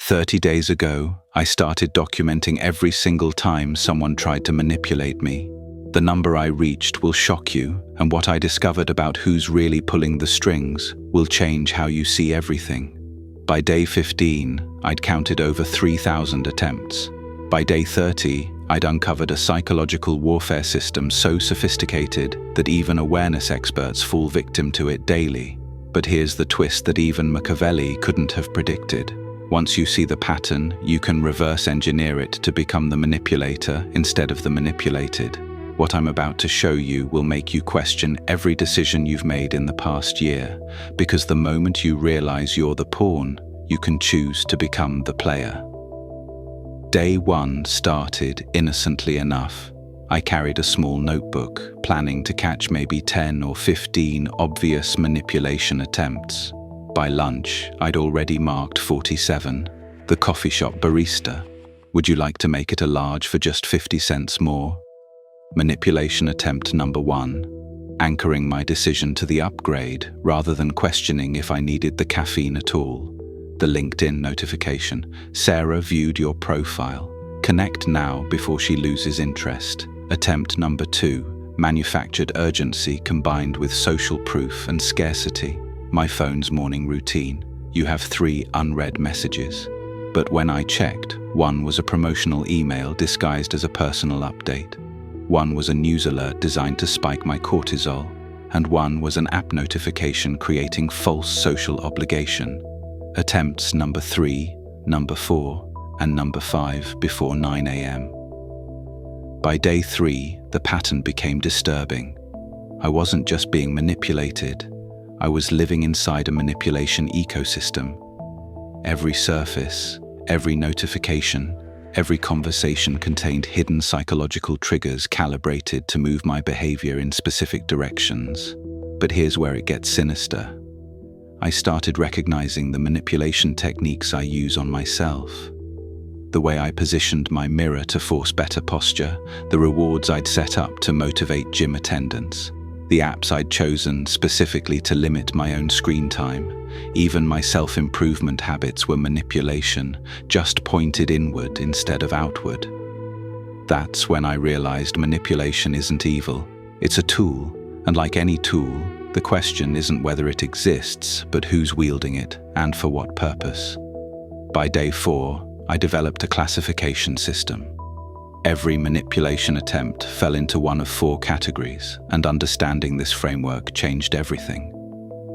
30 days ago, I started documenting every single time someone tried to manipulate me. The number I reached will shock you, and what I discovered about who's really pulling the strings will change how you see everything. By day 15, I'd counted over 3,000 attempts. By day 30, I'd uncovered a psychological warfare system so sophisticated that even awareness experts fall victim to it daily. But here's the twist that even Machiavelli couldn't have predicted. Once you see the pattern, you can reverse engineer it to become the manipulator instead of the manipulated. What I'm about to show you will make you question every decision you've made in the past year, because the moment you realize you're the pawn, you can choose to become the player. Day 1 started innocently enough. I carried a small notebook, planning to catch maybe 10 or 15 obvious manipulation attempts. By lunch, I'd already marked 47. The coffee shop barista. Would you like to make it a large for just 50 cents more? Manipulation attempt number 1. Anchoring my decision to the upgrade rather than questioning if I needed the caffeine at all. The LinkedIn notification. Sarah viewed your profile. Connect now before she loses interest. Attempt number 2. Manufactured urgency combined with social proof and scarcity. My phone's morning routine. You have 3 unread messages. But when I checked, one was a promotional email disguised as a personal update. One was a news alert designed to spike my cortisol, and one was an app notification creating false social obligation. Attempts number 3, number 4, and number 5 before 9 a.m. By day 3, the pattern became disturbing. I wasn't just being manipulated, I was living inside a manipulation ecosystem. Every surface, every notification, every conversation contained hidden psychological triggers calibrated to move my behavior in specific directions. But here's where it gets sinister. I started recognizing the manipulation techniques I use on myself. The way I positioned my mirror to force better posture, the rewards I'd set up to motivate gym attendance, the apps I'd chosen specifically to limit my own screen time. Even my self-improvement habits were manipulation, just pointed inward instead of outward. That's when I realized manipulation isn't evil. It's a tool, and like any tool, the question isn't whether it exists, but who's wielding it, and for what purpose. By day 4, I developed a classification system. Every manipulation attempt fell into one of 4 categories, and understanding this framework changed everything.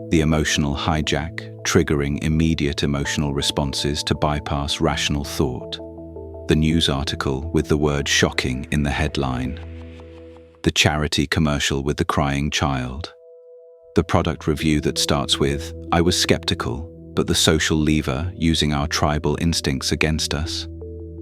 The emotional hijack, triggering immediate emotional responses to bypass rational thought. The news article with the word shocking in the headline. The charity commercial with the crying child. The product review that starts with, "I was skeptical," but the social lever using our tribal instincts against us.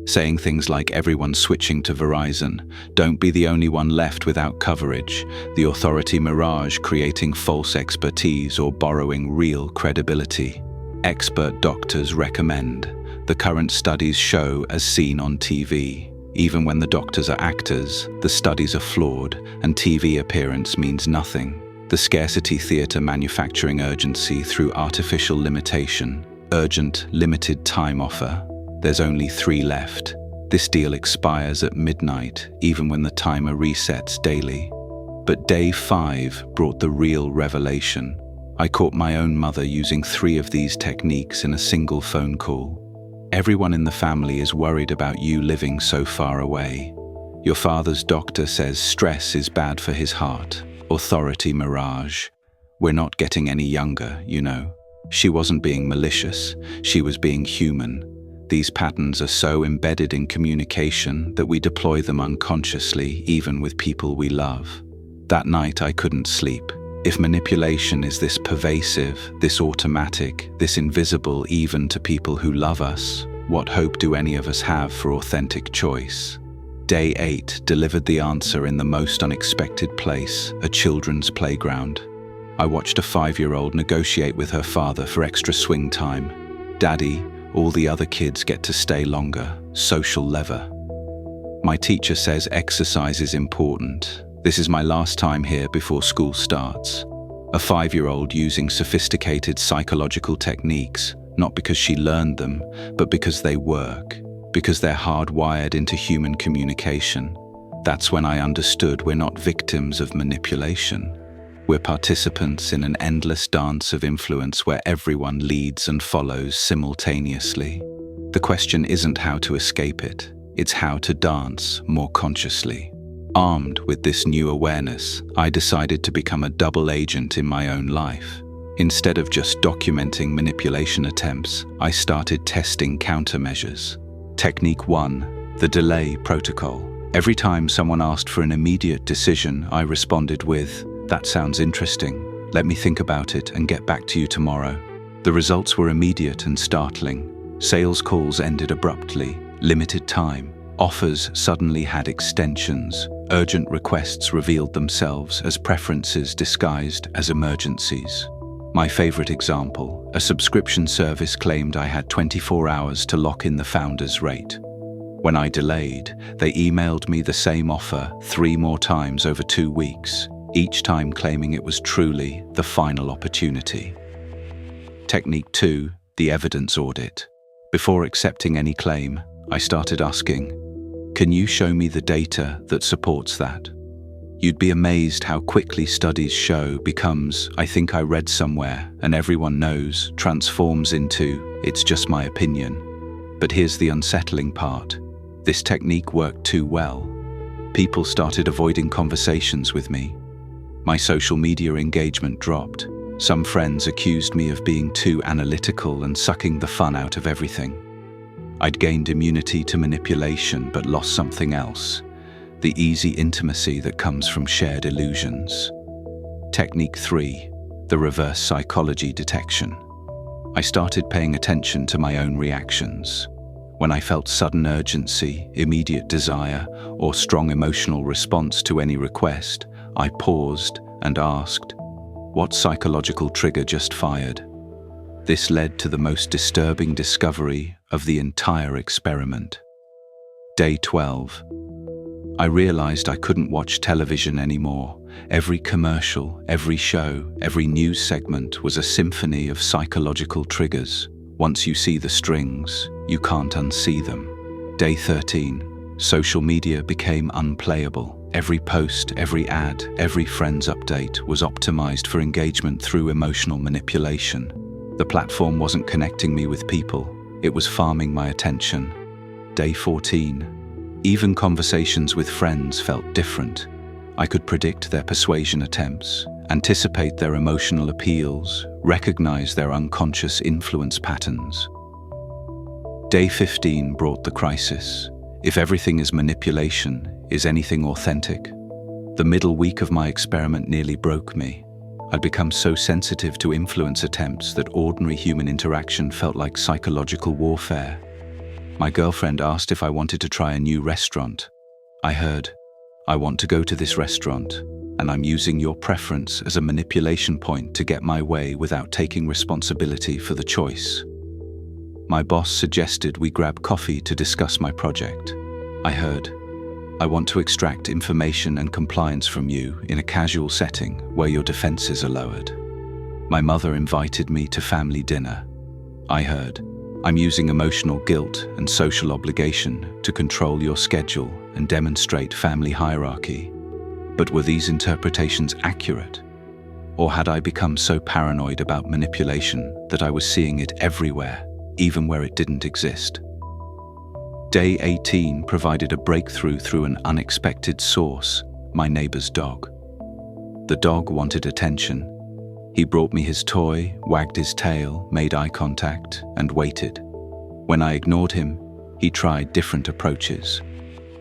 Saying things like everyone's switching to Verizon, don't be the only one left without coverage, the authority mirage creating false expertise or borrowing real credibility. Expert doctors recommend. The current studies show as seen on TV. Even when the doctors are actors, the studies are flawed and TV appearance means nothing. The scarcity theater manufacturing urgency through artificial limitation. Urgent, limited time offer. There's only 3 left. This deal expires at midnight, even when the timer resets daily. But day 5 brought the real revelation. I caught my own mother using 3 of these techniques in a single phone call. Everyone in the family is worried about you living so far away. Your father's doctor says stress is bad for his heart. Authority mirage. We're not getting any younger, you know. She wasn't being malicious, she was being human. These patterns are so embedded in communication that we deploy them unconsciously, even with people we love. That night I couldn't sleep. If manipulation is this pervasive, this automatic, this invisible even to people who love us, what hope do any of us have for authentic choice? Day 8 delivered the answer in the most unexpected place, a children's playground. I watched a 5-year-old negotiate with her father for extra swing time. "Daddy, all the other kids get to stay longer. Social lever. My teacher says exercise is important. This is my last time here before school starts." A 5-year-old using sophisticated psychological techniques, not because she learned them, but because they work, because they're hardwired into human communication. That's when I understood we're not victims of manipulation. We're participants in an endless dance of influence where everyone leads and follows simultaneously. The question isn't how to escape it, it's how to dance more consciously. Armed with this new awareness, I decided to become a double agent in my own life. Instead of just documenting manipulation attempts, I started testing countermeasures. Technique 1, the delay protocol. Every time someone asked for an immediate decision, I responded with, "That sounds interesting. Let me think about it and get back to you tomorrow." The results were immediate and startling. Sales calls ended abruptly, limited time. Offers suddenly had extensions. Urgent requests revealed themselves as preferences disguised as emergencies. My favorite example, a subscription service claimed I had 24 hours to lock in the founder's rate. When I delayed, they emailed me the same offer 3 more times over 2 weeks, each time claiming it was truly the final opportunity. Technique 2, the evidence audit. Before accepting any claim, I started asking, "Can you show me the data that supports that?" You'd be amazed how quickly studies show becomes, "I think I read somewhere and everyone knows," transforms into, "It's just my opinion." But here's the unsettling part. This technique worked too well. People started avoiding conversations with me. My social media engagement dropped. Some friends accused me of being too analytical and sucking the fun out of everything. I'd gained immunity to manipulation but lost something else, the easy intimacy that comes from shared illusions. Technique 3, the reverse psychology detection. I started paying attention to my own reactions. When I felt sudden urgency, immediate desire, or strong emotional response to any request, I paused and asked, "What psychological trigger just fired?" This led to the most disturbing discovery of the entire experiment. Day 12. I realized I couldn't watch television anymore. Every commercial, every show, every news segment was a symphony of psychological triggers. Once you see the strings, you can't unsee them. Day 13. Social media became unplayable. Every post, every ad, every friend's update was optimized for engagement through emotional manipulation. The platform wasn't connecting me with people, it was farming my attention. Day 14. Even conversations with friends felt different. I could predict their persuasion attempts, anticipate their emotional appeals, recognize their unconscious influence patterns. Day 15 brought the crisis. If everything is manipulation, is anything authentic? The middle week of my experiment nearly broke me. I'd become so sensitive to influence attempts that ordinary human interaction felt like psychological warfare. My girlfriend asked if I wanted to try a new restaurant. I heard, "I want to go to this restaurant, and I'm using your preference as a manipulation point to get my way without taking responsibility for the choice." My boss suggested we grab coffee to discuss my project. I heard, "I want to extract information and compliance from you in a casual setting where your defenses are lowered." My mother invited me to family dinner. I heard, "I'm using emotional guilt and social obligation to control your schedule and demonstrate family hierarchy." But were these interpretations accurate? Or had I become so paranoid about manipulation that I was seeing it everywhere, even where it didn't exist? Day 18 provided a breakthrough through an unexpected source, my neighbor's dog. The dog wanted attention. He brought me his toy, wagged his tail, made eye contact, and waited. When I ignored him, he tried different approaches.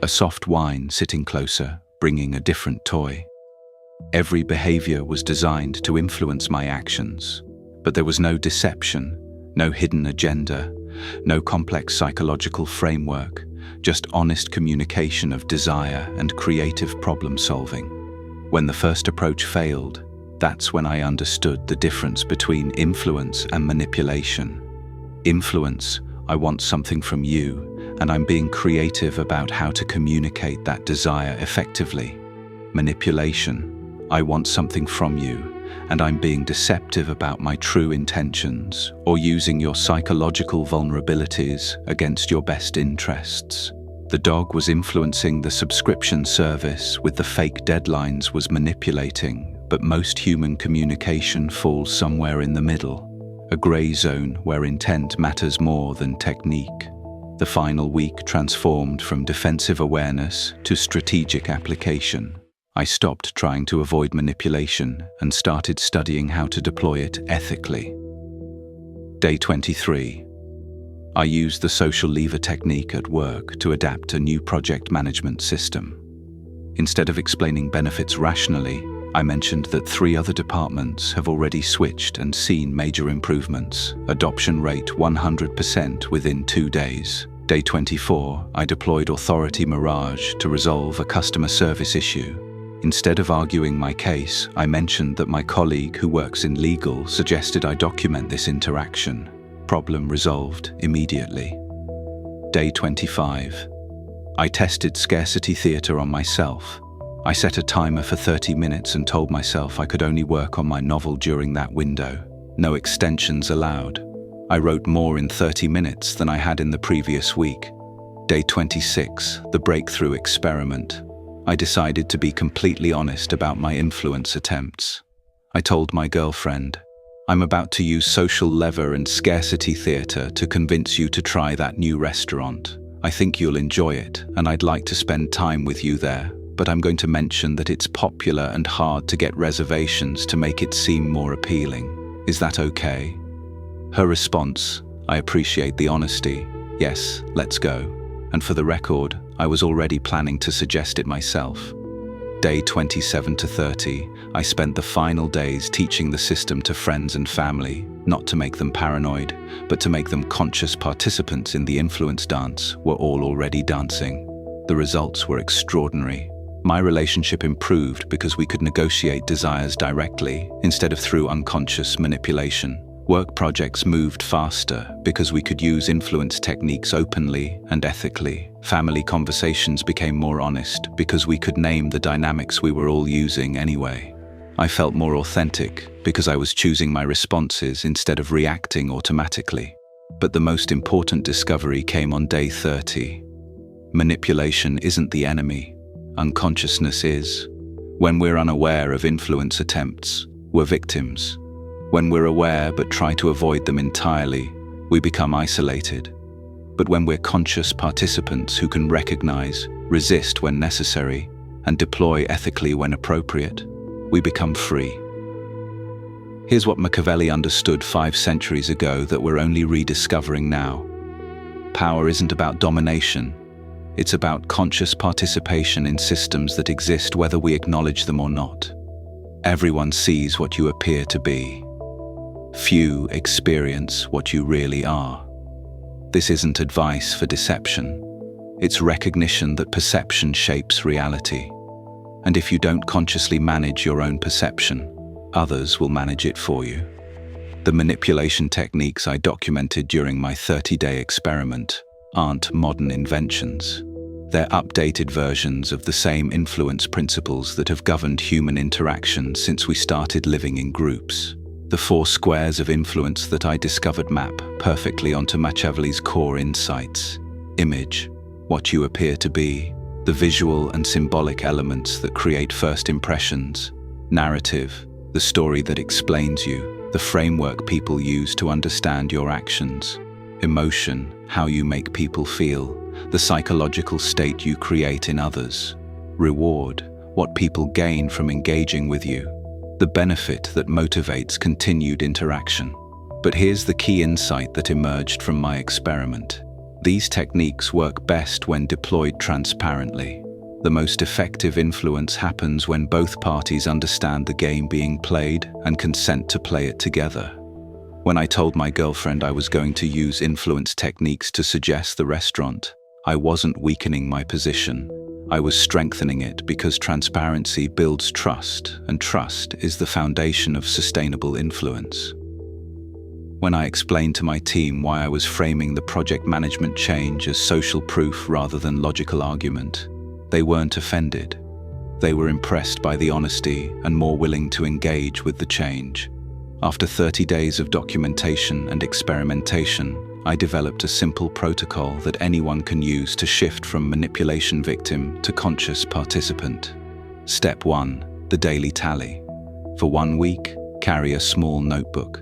A soft whine sitting closer, bringing a different toy. Every behavior was designed to influence my actions, but there was no deception, no hidden agenda, no complex psychological framework, just honest communication of desire and creative problem solving. When the first approach failed, that's when I understood the difference between influence and manipulation. Influence, I want something from you, and I'm being creative about how to communicate that desire effectively. Manipulation, I want something from you, and I'm being deceptive about my true intentions or using your psychological vulnerabilities against your best interests. The dog was influencing the subscription service with the fake deadlines was manipulating, but most human communication falls somewhere in the middle, a grey zone where intent matters more than technique. The final week transformed from defensive awareness to strategic application. I stopped trying to avoid manipulation and started studying how to deploy it ethically. Day 23. I used the social lever technique at work to adapt a new project management system. Instead of explaining benefits rationally, I mentioned that 3 other departments have already switched and seen major improvements. Adoption rate 100% within 2 days. Day 24, I deployed Authority Mirage to resolve a customer service issue. Instead of arguing my case, I mentioned that my colleague who works in legal suggested I document this interaction. Problem resolved immediately. Day 25. I tested scarcity theatre on myself. I set a timer for 30 minutes and told myself I could only work on my novel during that window. No extensions allowed. I wrote more in 30 minutes than I had in the previous week. Day 26, the breakthrough experiment. I decided to be completely honest about my influence attempts. I told my girlfriend, I'm about to use social lever and scarcity theatre to convince you to try that new restaurant. I think you'll enjoy it, and I'd like to spend time with you there, but I'm going to mention that it's popular and hard to get reservations to make it seem more appealing. Is that okay? Her response, I appreciate the honesty. Yes, let's go. And for the record, I was already planning to suggest it myself. Day 27 to 30, I spent the final days teaching the system to friends and family, not to make them paranoid, but to make them conscious participants in the influence dance. We're all already dancing. The results were extraordinary. My relationship improved because we could negotiate desires directly instead of through unconscious manipulation. Work projects moved faster because we could use influence techniques openly and ethically. Family conversations became more honest because we could name the dynamics we were all using anyway. I felt more authentic because I was choosing my responses instead of reacting automatically. But the most important discovery came on day 30. Manipulation isn't the enemy. Unconsciousness is. When we're unaware of influence attempts, we're victims. When we're aware but try to avoid them entirely, we become isolated. But when we're conscious participants who can recognize, resist when necessary, and deploy ethically when appropriate, we become free. Here's what Machiavelli understood 5 centuries ago that we're only rediscovering now. Power isn't about domination. It's about conscious participation in systems that exist whether we acknowledge them or not. Everyone sees what you appear to be. Few experience what you really are. This isn't advice for deception. It's recognition that perception shapes reality. And if you don't consciously manage your own perception, others will manage it for you. The manipulation techniques I documented during my 30-day experiment aren't modern inventions. They're updated versions of the same influence principles that have governed human interaction since we started living in groups. The 4 squares of influence that I discovered map perfectly onto Machiavelli's core insights. Image, what you appear to be. The visual and symbolic elements that create first impressions. Narrative, the story that explains you. The framework people use to understand your actions. Emotion, how you make people feel. The psychological state you create in others. Reward, what people gain from engaging with you. The benefit that motivates continued interaction. But here's the key insight that emerged from my experiment. These techniques work best when deployed transparently. The most effective influence happens when both parties understand the game being played and consent to play it together. When I told my girlfriend I was going to use influence techniques to suggest the restaurant, I wasn't weakening my position. I was strengthening it because transparency builds trust, and trust is the foundation of sustainable influence. When I explained to my team why I was framing the project management change as social proof rather than logical argument, they weren't offended. They were impressed by the honesty and more willing to engage with the change. After 30 days of documentation and experimentation, I developed a simple protocol that anyone can use to shift from manipulation victim to conscious participant. Step 1. The daily tally. For 1 week, carry a small notebook.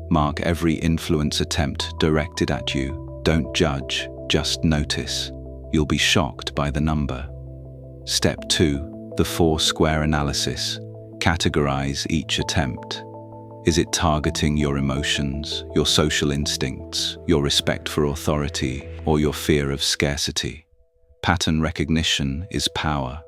Mark every influence attempt directed at you. Don't judge, just notice. You'll be shocked by the number. Step 2. The 4-square analysis. Categorize each attempt. Is it targeting your emotions, your social instincts, your respect for authority, or your fear of scarcity? Pattern recognition is power.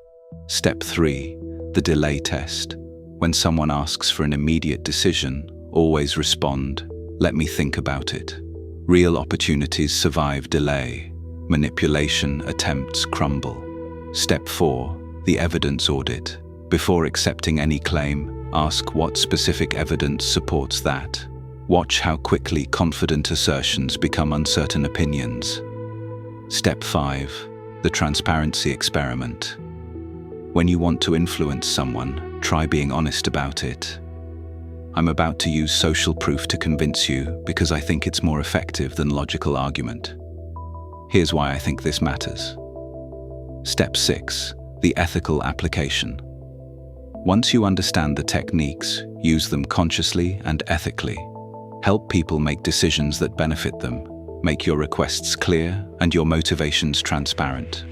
Step 3. The delay test. When someone asks for an immediate decision, always respond, "Let me think about it." Real opportunities survive delay. Manipulation attempts crumble. Step 4. The evidence audit. Before accepting any claim, ask what specific evidence supports that. Watch how quickly confident assertions become uncertain opinions. Step 5. The transparency experiment. When you want to influence someone, try being honest about it. I'm about to use social proof to convince you because I think it's more effective than logical argument. Here's why I think this matters. Step 6. The ethical application. Once you understand the techniques, use them consciously and ethically. Help people make decisions that benefit them. Make your requests clear and your motivations transparent.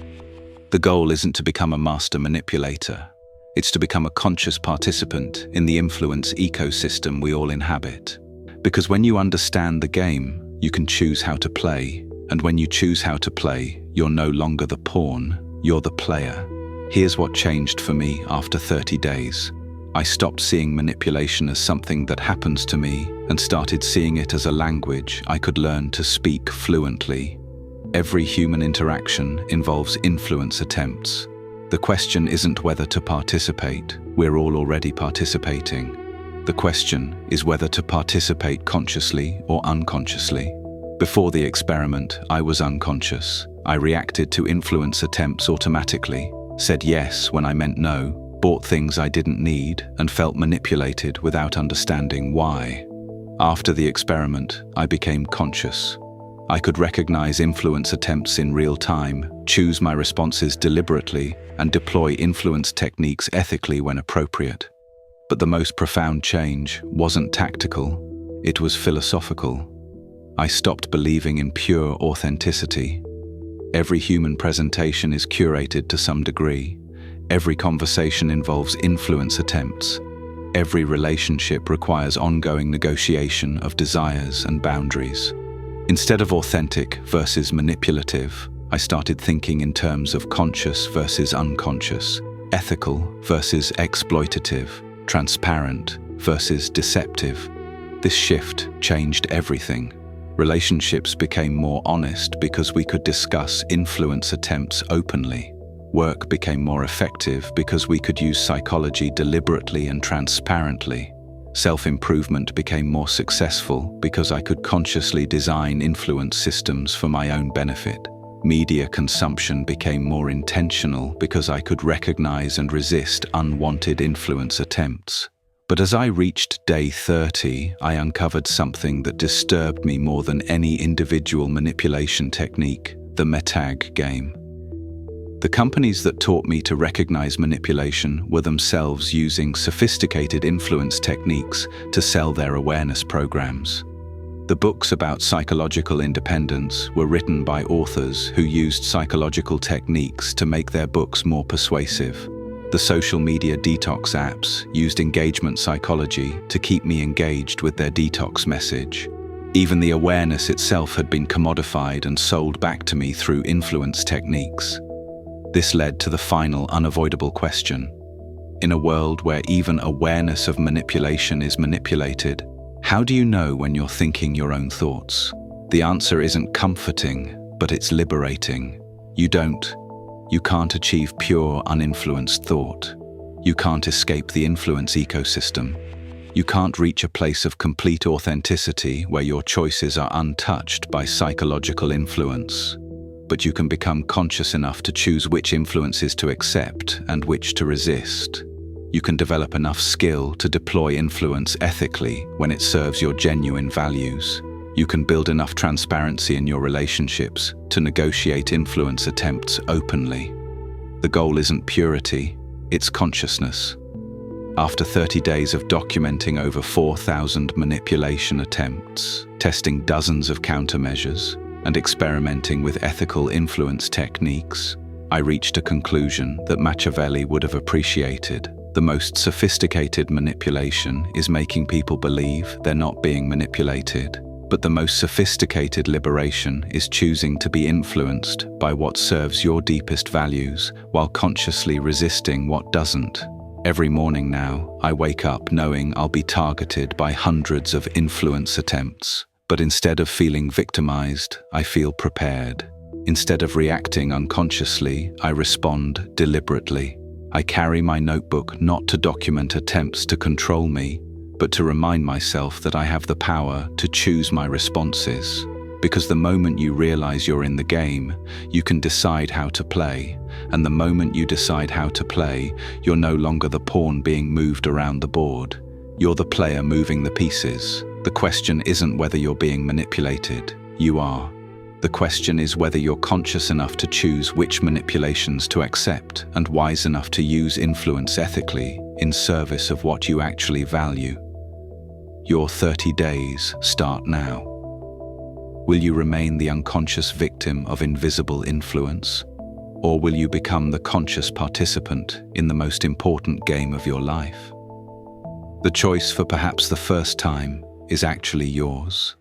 The goal isn't to become a master manipulator. It's to become a conscious participant in the influence ecosystem we all inhabit. Because when you understand the game, you can choose how to play. And when you choose how to play, you're no longer the pawn, you're the player. Here's what changed for me after 30 days. I stopped seeing manipulation as something that happens to me and started seeing it as a language I could learn to speak fluently. Every human interaction involves influence attempts. The question isn't whether to participate, we're all already participating. The question is whether to participate consciously or unconsciously. Before the experiment, I was unconscious. I reacted to influence attempts automatically, said yes when I meant no, bought things I didn't need, and felt manipulated without understanding why. After the experiment, I became conscious. I could recognize influence attempts in real time, choose my responses deliberately, and deploy influence techniques ethically when appropriate. But the most profound change wasn't tactical, it was philosophical. I stopped believing in pure authenticity. Every human presentation is curated to some degree. Every conversation involves influence attempts. Every relationship requires ongoing negotiation of desires and boundaries. Instead of authentic versus manipulative, I started thinking in terms of conscious versus unconscious, ethical versus exploitative, transparent versus deceptive. This shift changed everything. Relationships became more honest because we could discuss influence attempts openly. Work became more effective because we could use psychology deliberately and transparently. Self-improvement became more successful because I could consciously design influence systems for my own benefit. Media consumption became more intentional because I could recognize and resist unwanted influence attempts. But as I reached day 30, I uncovered something that disturbed me more than any individual manipulation technique: the metag game. The companies that taught me to recognize manipulation were themselves using sophisticated influence techniques to sell their awareness programs. The books about psychological independence were written by authors who used psychological techniques to make their books more persuasive. The social media detox apps used engagement psychology to keep me engaged with their detox message. Even the awareness itself had been commodified and sold back to me through influence techniques. This led to the final unavoidable question. In a world where even awareness of manipulation is manipulated, how do you know when you're thinking your own thoughts? The answer isn't comforting, but it's liberating. You can't achieve pure, uninfluenced thought. You can't escape the influence ecosystem. You can't reach a place of complete authenticity where your choices are untouched by psychological influence. but you can become conscious enough to choose which influences to accept and which to resist. You can develop enough skill to deploy influence ethically when it serves your genuine values. You can build enough transparency in your relationships to negotiate influence attempts openly. The goal isn't purity, it's consciousness. After 30 days of documenting over 4,000 manipulation attempts, testing dozens of countermeasures, and experimenting with ethical influence techniques, I reached a conclusion that Machiavelli would have appreciated. The most sophisticated manipulation is making people believe they're not being manipulated, but the most sophisticated liberation is choosing to be influenced by what serves your deepest values while consciously resisting what doesn't. Every morning now, I wake up knowing I'll be targeted by hundreds of influence attempts. But instead of feeling victimized, I feel prepared. Instead of reacting unconsciously, I respond deliberately. I carry my notebook not to document attempts to control me, but to remind myself that I have the power to choose my responses. Because the moment you realize you're in the game, you can decide how to play. And the moment you decide how to play, you're no longer the pawn being moved around the board. You're the player moving the pieces. The question isn't whether you're being manipulated. You are. The question is whether you're conscious enough to choose which manipulations to accept and wise enough to use influence ethically in service of what you actually value. Your 30 days start now. Will you remain the unconscious victim of invisible influence? Or will you become the conscious participant in the most important game of your life? The choice for perhaps the first time is actually yours.